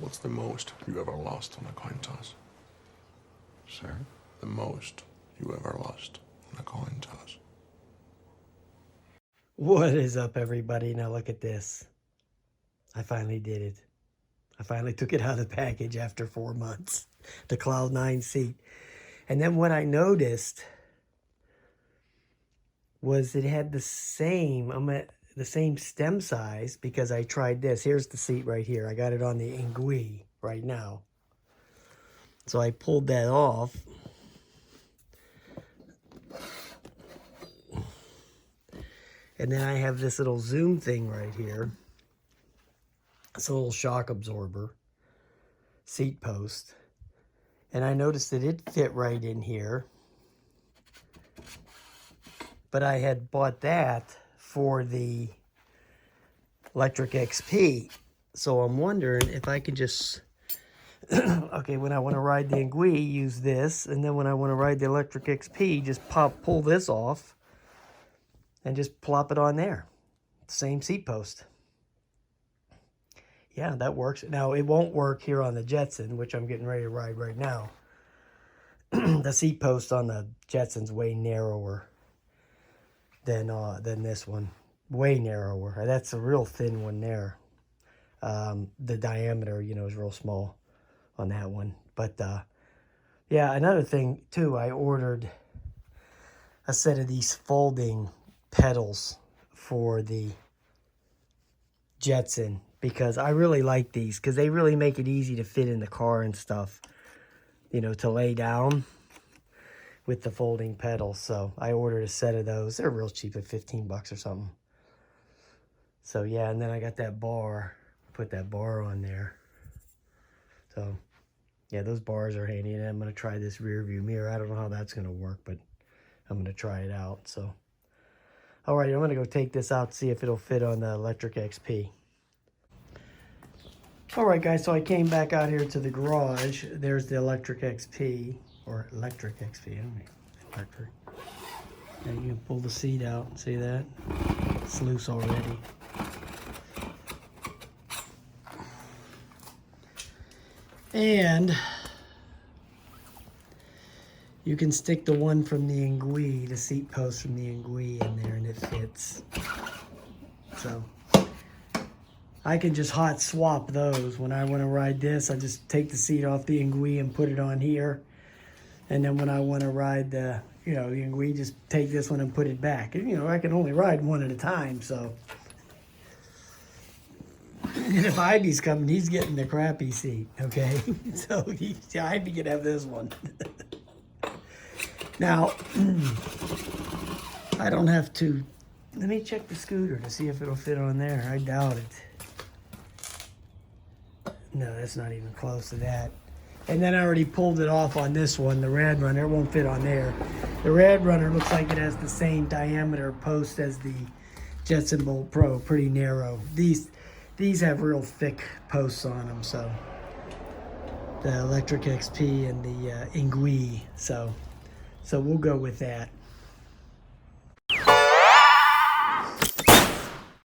What's the most you ever lost on a coin toss? Sir? The most you ever lost on a coin toss. What is up, everybody? Now look at this. I finally did it. I finally took it out of the package after 4 months. The Cloud 9 seat. And then what I noticed was it had the same, the same stem size, because I tried this. Here's the seat right here. I got it on the Engwe right now. So I pulled that off. And then I have this little zoom thing right here. It's a little shock absorber, seat post. And I noticed that it fit right in here. But I had bought that for the Lectric XP. So I'm wondering if I can just, okay, when I want to ride the Engwe, use this. And then when I want to ride the Lectric XP, just pull this off and just plop it on there. Same seat post. Yeah, that works. Now, it won't work here on the Jetson, which I'm getting ready to ride right now. The seat post on the Jetson's way narrower than this one. Way narrower. That's a real thin one there. The diameter, you know, is real small on that one. But, yeah, another thing, too, I ordered a set of these folding pedals for the Jetson, because I really like these, because they really make it easy to fit in the car and stuff, you know, to lay down with the folding pedals. So I ordered a set of those. They're real cheap, at 15 bucks or something. So yeah, and then I got that bar, put that bar on there. So yeah, those bars are handy. And I'm going to try this rear view mirror. I don't know how that's going to work, but I'm going to try it out. So all right, I'm going to go take this out, see if it'll fit on the Lectric XP. All right, guys, so I came back out here to the garage. There's the Lectric XP, or Lectric XP, I don't mean electric. Now you can pull the seat out, see that? It's loose already. And you can stick the one from the Engwe, the seat post from the Engwe in there, and it fits. So I can just hot swap those. When I want to ride this, I just take the seat off the Engwe and put it on here. And then when I want to ride the, you know, the Engwe, just take this one and put it back. And, you know, I can only ride one at a time, so. And if Ivy's coming, he's getting the crappy seat, okay? So Ivy can have this one. Now, I don't have to, let me check the scooter to see if it'll fit on there. I doubt it. No, that's not even close to that. And then I already pulled it off on this one, the Rad Runner. It won't fit on there. The Rad Runner looks like it has the same diameter post as the Jetson Bolt Pro, pretty narrow. These have real thick posts on them, so. The Lectric XP and the Engwe, so we'll go with that.